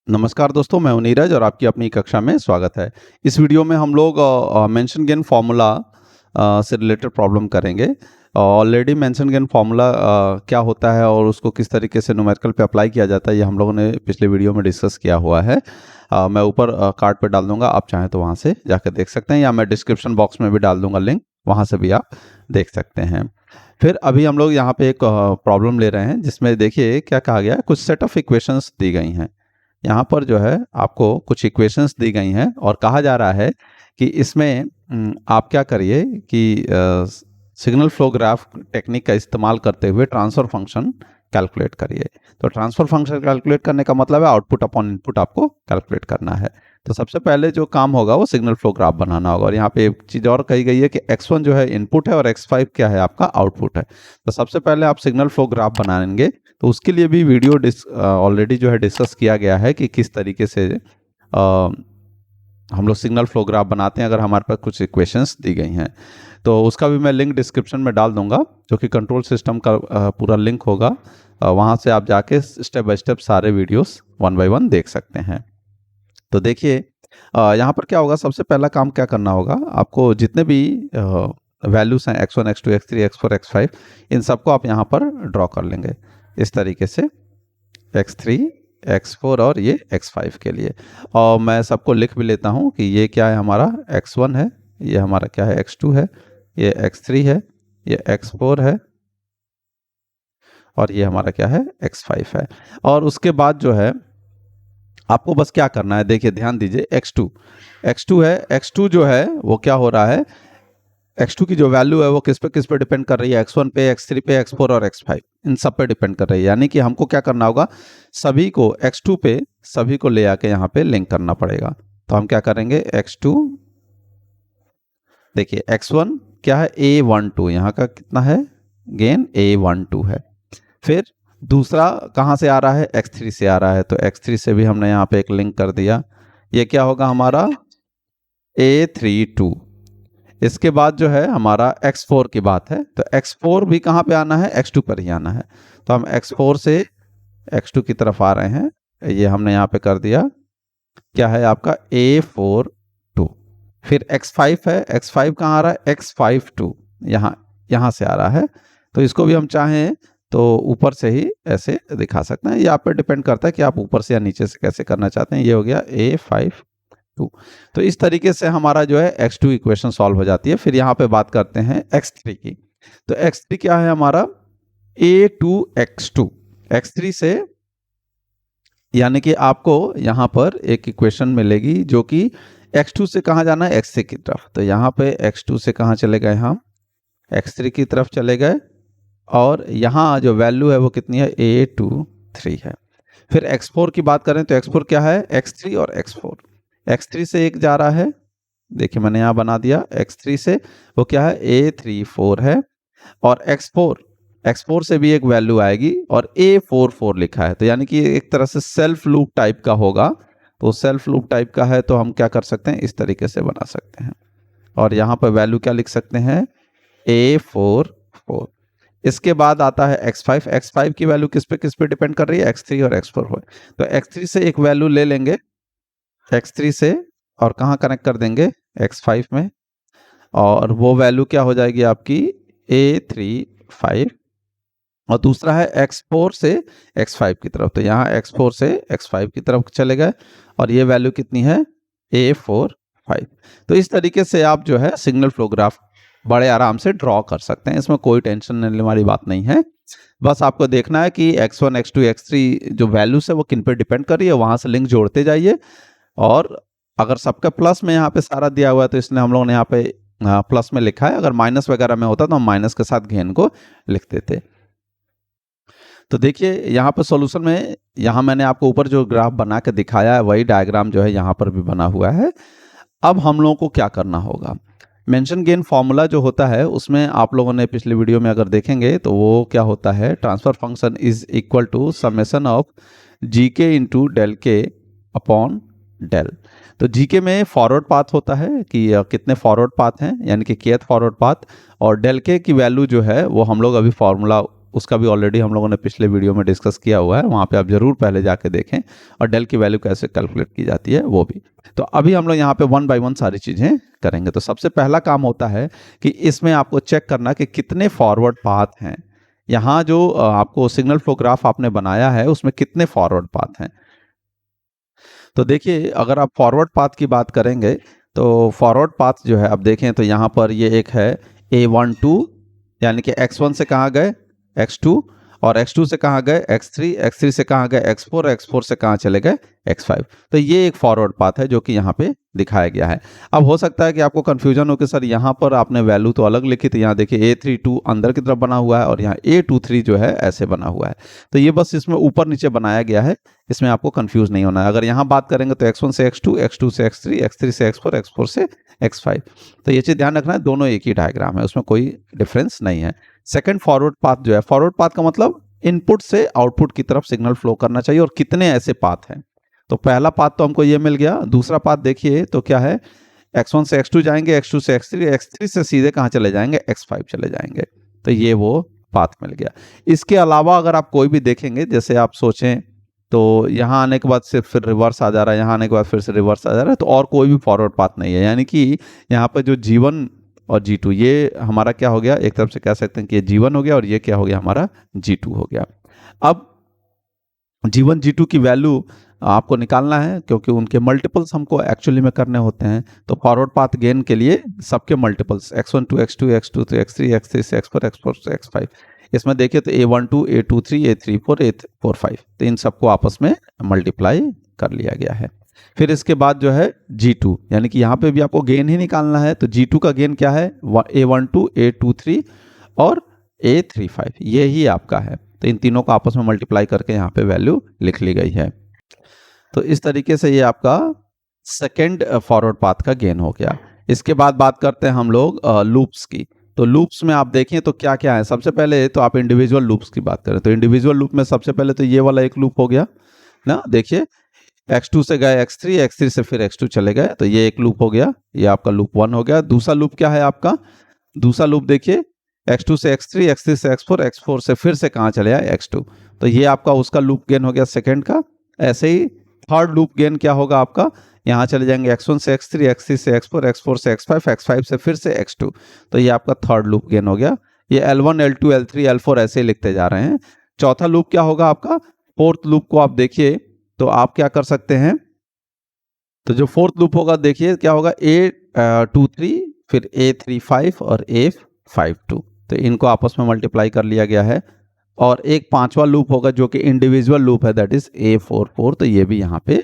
नमस्कार दोस्तों, मैं हूं नीरज और आपकी अपनी कक्षा में स्वागत है। इस वीडियो में हम लोग मेंशन गेन फार्मूला से रिलेटेड प्रॉब्लम करेंगे। ऑलरेडी मेंशन गेन फार्मूला क्या होता है और उसको किस तरीके से न्यूमेरिकल पे अप्लाई किया जाता है, ये हम लोगों ने पिछले वीडियो में डिस्कस किया हुआ है। मैं ऊपर कार्ड पे डाल दूंगा, आप चाहें तो वहाँ से जाकर देख सकते हैं, या मैं डिस्क्रिप्शन बॉक्स में भी डाल दूंगा लिंक, वहाँ से भी आप देख सकते हैं। फिर अभी हम लोग यहाँ पे एक प्रॉब्लम ले रहे हैं जिसमें देखिए क्या कहा गया है, कुछ सेट ऑफ इक्वेशंस दी गई हैं। यहाँ पर जो है आपको कुछ इक्वेशंस दी गई हैं और कहा जा रहा है कि इसमें आप क्या करिए कि सिग्नल फ्लो ग्राफ टेक्निक का इस्तेमाल करते हुए ट्रांसफर फंक्शन कैलकुलेट करिए। तो ट्रांसफर फंक्शन कैलकुलेट करने का मतलब है आउटपुट अपॉन इनपुट आपको कैलकुलेट करना है। तो सबसे पहले जो काम होगा वो सिग्नल फ्लो ग्राफ बनाना होगा। और यहाँ पे एक चीज़ और कही गई है कि x1 जो है इनपुट है और x5 क्या है, आपका आउटपुट है। तो सबसे पहले आप सिग्नल फ्लो ग्राफ बनाएंगे, तो उसके लिए भी वीडियो ऑलरेडी जो है डिस्कस किया गया है कि किस तरीके से हम लोग सिग्नल फ्लो ग्राफ बनाते हैं अगर हमारे पास कुछ इक्वेशंस दी गई हैं। तो उसका भी मैं लिंक डिस्क्रिप्शन में डाल दूंगा, जो कि कंट्रोल सिस्टम का पूरा लिंक होगा। वहाँ से आप जाके स्टेप बाय स्टेप सारे वीडियोस 1 बाय 1 देख सकते हैं। तो देखिए यहाँ पर क्या होगा, सबसे पहला काम क्या करना होगा, आपको जितने भी वैल्यूज हैं x1 x2 x3 x4 x5, इन सबको आप यहाँ पर ड्रॉ कर लेंगे इस तरीके से, x3 x4 और ये x5 के लिए। और मैं सबको लिख भी लेता हूँ कि ये क्या है, हमारा x1 है, ये हमारा क्या है x2 है, ये x3 है, ये x4 है और ये हमारा क्या है x5 है। और उसके बाद जो है आपको बस क्या करना है, देखिए ध्यान दीजिए, x2 है, x2 जो है वो क्या हो रहा है, x2 की जो वैल्यू है वो किस पे डिपेंड कर रही है, x1 पे, x3 पे, x4 और x5, इन सब पे डिपेंड कर रही है। यानी कि हमको क्या करना होगा, सभी को x2 पे सभी को ले आके यहाँ पे लिंक करना पड़ेगा। तो हम क्या करेंगे, x2, देखिए x1 क्या है, a12, यहाँ का कितना है गेन, a12 है। फिर दूसरा कहाँ से आ रहा है, x3 से आ रहा है, तो x3 से भी हमने यहाँ पे एक लिंक कर दिया। ये क्या होगा हमारा a32। इसके बाद जो है हमारा x4 की बात है, तो x4 भी कहाँ पे आना है, x2 पर ही आना है। तो हम x4 से x2 की तरफ आ रहे हैं, ये हमने यहाँ पे कर दिया, क्या है आपका a42। फिर x5 है, x5 कहाँ आ रहा है, x52, यहाँ से आ रहा है। तो इसको भी हम चाहें तो ऊपर से ही ऐसे दिखा सकते हैं, ये आप पे डिपेंड करता है कि आप ऊपर से या नीचे से कैसे करना चाहते हैं। ये हो गया a52। तो इस तरीके से हमारा जो है x2 इक्वेशन सॉल्व हो जाती है। फिर यहाँ पे बात करते हैं x3 की। तो x3 क्या है हमारा, a2x2, x3 से, यानी कि आपको यहाँ पर एक इक्वेशन मिलेगी जो कि x2 से कहाँ जाना है, x3 की तरफ। तो यहाँ पे x2 से कहाँ चले गए हम, x3 की तरफ चले गए, और यहाँ जो वैल्यू है वो कितनी है, a23 है। फिर x4 की बात करें तो x4 क्या है, x3 और x4, x3 से एक जा रहा है, देखिए मैंने यहाँ बना दिया, x3 से वो क्या है, a34 है। और x4 से भी एक वैल्यू आएगी और a44 लिखा है। तो यानी कि एक तरह से सेल्फ लूप टाइप का होगा। तो सेल्फ लूप टाइप का है तो हम क्या कर सकते हैं, इस तरीके से बना सकते हैं। और यहाँ पर वैल्यू क्या लिख सकते हैं, a44। इसके बाद आता है x5 की वैल्यू किस पे डिपेंड कर रही है, x3 और x4 हो। तो x3 से एक वैल्यू ले लेंगे, x3 से, और कहाँ कनेक्ट कर देंगे, x5 में, और वो वैल्यू क्या हो जाएगी आपकी a35। और दूसरा है x4 से x5 की तरफ, तो यहाँ x4 से x5 की तरफ चले गए, और ये वैल्यू कितनी है, a45। तो इस तरीके से आप जो है सिग्नल फ्लो ग्राफ बड़े आराम से ड्रॉ कर सकते हैं, इसमें कोई टेंशन लेने वाली बात नहीं है। बस आपको देखना है कि x1 x2 x3 जो वैल्यूज है वो किन पे डिपेंड कर रही है, वहां से लिंक जोड़ते जाइए। और अगर सबका प्लस में यहाँ पे सारा दिया हुआ है तो इसलिए हम लोगों ने यहाँ पे प्लस में लिखा है, अगर माइनस वगैरह में होता तो हम माइनस के साथ घेन को लिख देते। तो देखिए यहाँ पर सॉल्यूशन में, यहाँ मैंने आपको ऊपर जो ग्राफ बना के दिखाया है वही डायग्राम जो है यहाँ पर भी बना हुआ है। अब हम लोगों को क्या करना होगा, मेंशन गेन फॉर्मूला जो होता है उसमें आप लोगों ने पिछले वीडियो में अगर देखेंगे तो वो क्या होता है, transfer function is equal to summation of G K into del K upon del. तो जीके में फॉरवर्ड पाथ होता है कि कितने फॉरवर्ड पाथ हैं, यानी कि kth फॉरवर्ड पाथ, और डेल के की वैल्यू जो है वो हम लोग अभी फॉर्मूला उसका भी ऑलरेडी हम लोगों ने पिछले वीडियो में डिस्कस किया हुआ है, वहाँ पे आप जरूर पहले जाके देखें, और डेल की वैल्यू कैसे कैलकुलेट की जाती है वो भी। तो अभी हम लोग यहाँ पे 1 बाय 1 सारी चीज़ें करेंगे। तो सबसे पहला काम होता है कि इसमें आपको चेक करना कि कितने फॉरवर्ड पाथ हैं। यहाँ जो आपको सिग्नल फ्लो ग्राफ आपने बनाया है उसमें कितने फॉरवर्ड पाथ हैं। तो देखिए, अगर आप फॉरवर्ड पाथ की बात करेंगे तो फॉरवर्ड पाथ जो है, अब देखें तो यहाँ पर ये एक है A12, यानी कि x1 से कहाँ गए x2, और x2 से कहाँ गए x3, x3 से कहाँ गए x4, x4 से कहाँ चले गए x5। तो ये एक फॉरवर्ड पाथ है जो कि यहाँ पे दिखाया गया है। अब हो सकता है कि आपको कंफ्यूजन हो कि सर यहाँ पर आपने वैल्यू तो अलग लिखी थी, यहाँ देखिए A32 अंदर की तरफ बना हुआ है और यहाँ A23 जो है ऐसे बना हुआ है। तो ये बस इसमें ऊपर नीचे बनाया गया है, इसमें आपको कंफ्यूज नहीं होना है। अगर यहाँ बात करेंगे तो x1 से x2, x2 से x3, x3 से x4, x4 से x5। तो ये चीज़ ध्यान रखना है, दोनों एक ही डायग्राम है, उसमें कोई डिफरेंस नहीं है। सेकंड फॉरवर्ड पाथ जो है, फॉरवर्ड पाथ का मतलब इनपुट से आउटपुट की तरफ सिग्नल फ्लो करना चाहिए, और कितने ऐसे पाथ हैं। तो पहला पाथ तो हमको ये मिल गया। दूसरा पाथ देखिए तो क्या है, x1 से x2 जाएंगे, x2 से x3, x3 से सीधे कहाँ चले जाएंगे x5 चले जाएंगे। तो ये वो पाथ मिल गया। इसके अलावा अगर आप कोई भी देखेंगे, जैसे आप सोचें तो यहाँ आने के बाद से फिर रिवर्स आ जा रहा है, यहाँ आने के बाद फिर से रिवर्स आ जा रहा है, तो और कोई भी फॉरवर्ड पाथ नहीं है। यानी कि यहाँ पर जो G1 और G2 ये हमारा क्या हो गया, एक तरफ से कह सकते हैं कि ये G1 हो गया और ये क्या हो गया, हमारा G2 हो गया। अब G1 G2 की वैल्यू आपको निकालना है, क्योंकि उनके मल्टीपल्स हमको एक्चुअली में करने होते हैं। तो फॉरवर्ड पाथ गेन के लिए सबके multiples x1 to x2, x2 to x3, x3 से x4, x4 से x5, इसमें देखिए तो A12, A23, A34, A45, तो इन सबको आपस में मल्टीप्लाई कर लिया गया है। फिर इसके बाद जो है G2, यानी कि यहाँ पे भी आपको गेन ही निकालना है। तो G2 का गेन क्या है, A12, A23 और A35, ये ही आपका है। तो इन तीनों को आपस में मल्टीप्लाई करके यहाँ पे वैल्यू लिख ली गई है। तो इस तरीके से ये आपका सेकेंड फॉरवर्ड पाथ का गेन हो गया। इसके बाद बात करते हैं हम लोग लूप्स की। तो लूप्स में आप देखें तो क्या क्या है। सबसे पहले तो आप इंडिविजुअल लूप्स की बात करें तो इंडिविजुअल लूप में सबसे पहले तो ये वाला एक लूप हो गया ना, देखिए x2 से गए x3, x3 से फिर x2 चले गए, तो ये एक लूप हो गया, ये आपका लूप 1 हो गया। दूसरा लूप क्या है आपका, दूसरा लूप देखिए x2 से x3, x3 से x4, x4 से फिर से कहाँ चले आए x2, तो ये आपका उसका लूप गेन हो गया सेकेंड का। ऐसे ही थर्ड लूप गेन क्या होगा आपका, यहाँ चले जाएंगे x1 से x3, x3 से x4, x4 से x5, x5 से फिर से x2, तो ये आपका थर्ड लूप गेन हो गया। ये L1, L2, L3, L4 ऐसे ही लिखते जा रहे हैं। चौथा लूप क्या होगा आपका, फोर्थ लूप को आप देखिए तो आप क्या कर सकते हैं, तो जो फोर्थ लूप होगा देखिए क्या होगा, A23 फिर A35 और A52, तो इनको आपस में मल्टीप्लाई कर लिया गया है। और एक पांचवा लूप होगा जो कि इंडिविजुअल लूप है, दैट इज A44, तो ये भी यहाँ पे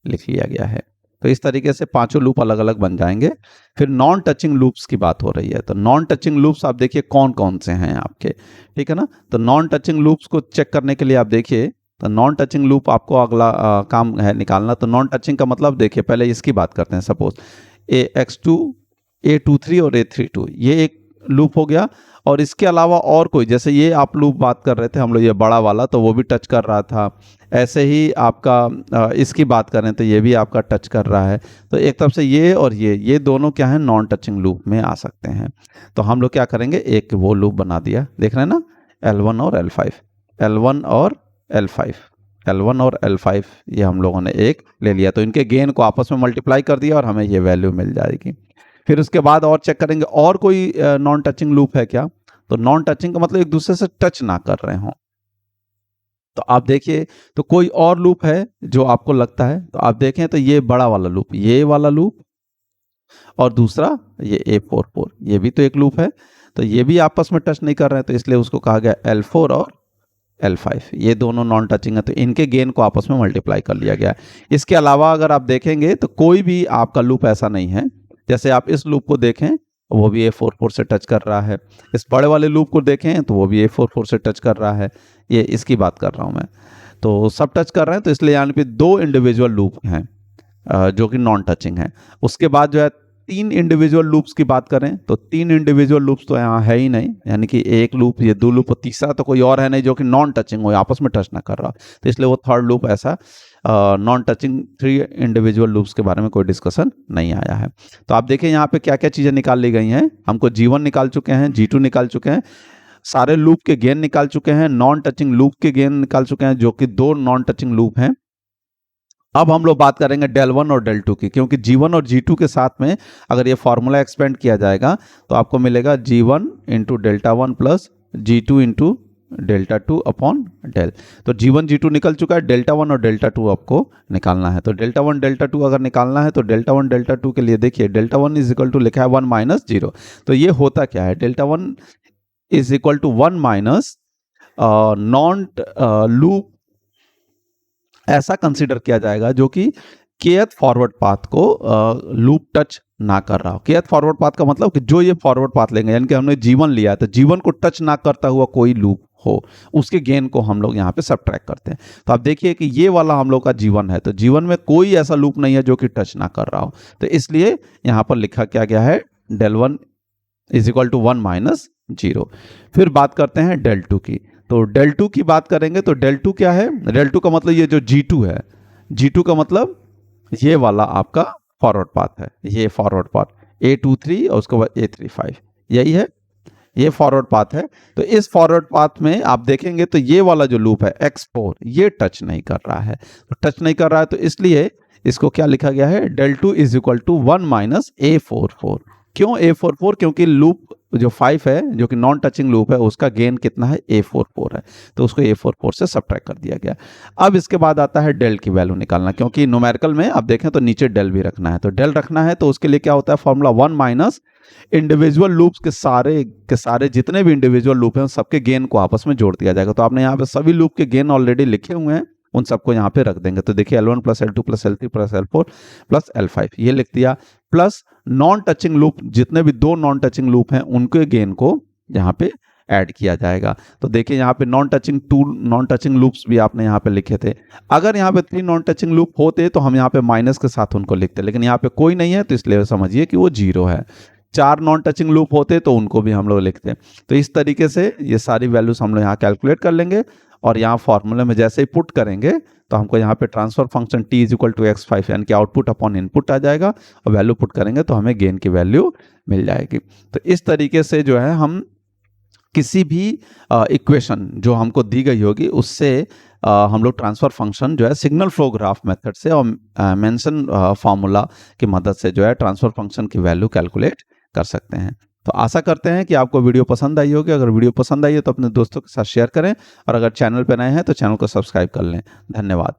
लिख लिया गया है। तो इस तरीके से पांचों लूप अलग अलग बन जाएंगे। फिर नॉन टचिंग लूप्स की बात हो रही है, तो नॉन टचिंग लूप्स आप देखिए कौन कौन से हैं आपके, ठीक है ना। तो नॉन टचिंग लूप्स को चेक करने के लिए आप देखिए, तो नॉन टचिंग लूप आपको अगला काम है निकालना। तो नॉन टचिंग का मतलब देखिए, पहले इसकी बात करते हैं। सपोज x2, A23 और A32 ये एक लूप हो गया, और इसके अलावा और कोई, जैसे ये आप लूप बात कर रहे थे हम लोग ये बड़ा वाला, तो वो भी टच कर रहा था। ऐसे ही आपका इसकी बात करें तो ये भी आपका टच कर रहा है। तो एक तरफ से ये और ये दोनों क्या है, नॉन टचिंग लूप में आ सकते हैं। तो हम लोग क्या करेंगे, एक वो लूप बना दिया, देख रहे हैं ना, L1 और L5, L1 और L5, L1 और L5 ये हम लोगों ने एक ले लिया। तो इनके गेन को आपस में मल्टीप्लाई कर दिया और हमें ये वैल्यू मिल जाएगी। फिर उसके बाद और चेक करेंगे और कोई नॉन टचिंग लूप है क्या। तो नॉन टचिंग का मतलब एक दूसरे से टच ना कर रहे हों। तो आप देखिए तो कोई और लूप है जो आपको लगता है, तो आप देखें तो ये बड़ा वाला लूप, ये वाला लूप, और दूसरा ये A44, ये भी तो एक लूप है। तो ये भी आपस में टच नहीं कर रहे हैं, तो इसलिए उसको कहा गया L4 और L5, ये दोनों नॉन टचिंग है, तो इनके गेन को आपस में मल्टीप्लाई कर लिया गया है। इसके अलावा अगर आप देखेंगे तो कोई भी आपका लूप ऐसा नहीं है, जैसे आप इस लूप को देखें वो भी A44 से टच कर रहा है, इस बड़े वाले लूप को देखें तो वो भी A44 से टच कर रहा है, ये इसकी बात कर रहा हूँ मैं। तो सब टच कर रहे हैं, तो इसलिए यहाँ पे दो इंडिविजुअल लूप हैं जो कि नॉन टचिंग है। उसके बाद जो है तीन इंडिविजुअल लूप्स की बात करें तो तीन इंडिविजुअल लूप्स तो यहाँ है ही नहीं, यानी कि एक लूप, ये दो लूप, और तीसरा तो कोई और है नहीं जो कि नॉन टचिंग हो, आपस में टच ना कर रहा, तो इसलिए वो थर्ड लूप ऐसा non touching. Three individual loops के बारे में कोई डिस्कशन नहीं आया है। तो आप देखें यहाँ पे क्या क्या चीज़ें निकाल ली गई हैं, हमको G1 निकाल चुके हैं, G2 निकाल चुके हैं, सारे लूप के गेन निकाल चुके हैं, नॉन टचिंग लूप के गेन निकाल चुके हैं, जो कि 2 नॉन टचिंग लूप हैं। अब हम लोग बात करेंगे del 1 और del 2 की, क्योंकि G1 और G2 के साथ में अगर ये फॉर्मूला एक्सपेंड किया जाएगा तो आपको मिलेगा G1 into delta 1 plus G2 into delta 2 upon del. तो G1 G2 निकल चुका है, डेल्टा 1 और डेल्टा 2 आपको निकालना है। तो डेल्टा 1 डेल्टा 2 अगर निकालना है तो डेल्टा 1 डेल्टा 2 के लिए देखिए, डेल्टा 1 इज इक्वल टू लिखा है 1 माइनस 0। तो ये होता क्या है, delta 1 is equal to 1 minus non loop ऐसा कंसिडर किया जाएगा जो कि kth फॉरवर्ड पाथ को लूप टच ना कर रहा हो। kth फॉरवर्ड पाथ का मतलब कि जो ये फॉरवर्ड पाथ लेंगे, यानी कि हमने G1 लिया है तो G1 को टच ना करता हुआ कोई लूप हो, उसके गेन को हम लोग यहाँ पे सबट्रैक्ट करते हैं। तो आप देखिए कि ये वाला हम लोग का G1 है, तो G1 में कोई ऐसा लूप नहीं है जो कि टच ना कर रहा हो, तो इसलिए यहाँ पर लिखा क्या गया है, del 1 is equal to 1 minus 0। फिर बात करते हैं del 2 की। तो del 2 की बात करेंगे तो del 2 क्या है, del 2 का मतलब ये जो G2 है, G2 का मतलब ये वाला आपका फॉरवर्ड पाथ है, ये फॉरवर्ड पाथ A23 और उसके बाद A35, यही है, ये फॉरवर्ड पाथ है। तो इस फॉरवर्ड पाथ में आप देखेंगे तो ये वाला जो लूप है X4 ये टच नहीं कर रहा है, तो टच नहीं कर रहा है तो इसलिए इसको क्या लिखा गया है, del 2 is equal to 1 minus A44। क्यों A44, क्योंकि लूप जो 5 है जो कि नॉन टचिंग लूप है उसका गेन कितना है, A44 है, तो उसको A44 से सब्ट्रैक्ट कर दिया गया। अब इसके बाद आता है del की वैल्यू निकालना, क्योंकि न्यूमेरिकल में आप देखें तो नीचे del भी रखना है, तो del रखना है तो उसके लिए क्या होता है, फॉर्मूला 1 माइनस इंडिविजुअल लूप्स के सारे जितने भी इंडिविजुअल लूप हैं सबके गेन को आपस में जोड़ दिया जाएगा। तो आपने यहाँ पे सभी लूप के गेन ऑलरेडी लिखे हुए हैं, उन सबको यहाँ पे रख देंगे। तो देखिए L1 plus L2 plus L3 plus L4 plus L5 ये लिख दिया, प्लस नॉन टचिंग लूप जितने भी 2 नॉन टचिंग लूप हैं उनके गेन को यहाँ पे ऐड किया जाएगा। तो देखिए यहाँ पे नॉन टचिंग लूप्स भी आपने यहाँ पे लिखे थे। अगर यहाँ पे 3 नॉन टचिंग लूप होते तो हम यहाँ पे माइनस के साथ उनको लिखते, लेकिन यहाँ पे कोई नहीं है तो इसलिए समझिए कि वो 0 है। 4 नॉन टचिंग लूप होते तो उनको भी हम लोग लिखते। तो इस तरीके से ये सारी वैल्यूज हम लोग यहाँ कैलकुलेट कर लेंगे और यहाँ फॉर्मूले में जैसे ही पुट करेंगे तो हमको यहाँ पे transfer function t is equal to x5 यानी कि आउटपुट अपॉन इनपुट आ जाएगा और वैल्यू पुट करेंगे तो हमें गेन की वैल्यू मिल जाएगी। तो इस तरीके से जो है हम किसी भी इक्वेशन जो हमको दी गई होगी उससे हम लोग ट्रांसफर फंक्शन जो है सिग्नल फ्लो ग्राफ मेथड से और मेंशन फार्मूला की मदद से जो है ट्रांसफर फंक्शन की वैल्यू कैलकुलेट कर सकते हैं। तो आशा करते हैं कि आपको वीडियो पसंद आई होगी। अगर वीडियो पसंद आई है तो अपने दोस्तों के साथ शेयर करें और अगर चैनल पर नए हैं तो चैनल को सब्सक्राइब कर लें। धन्यवाद।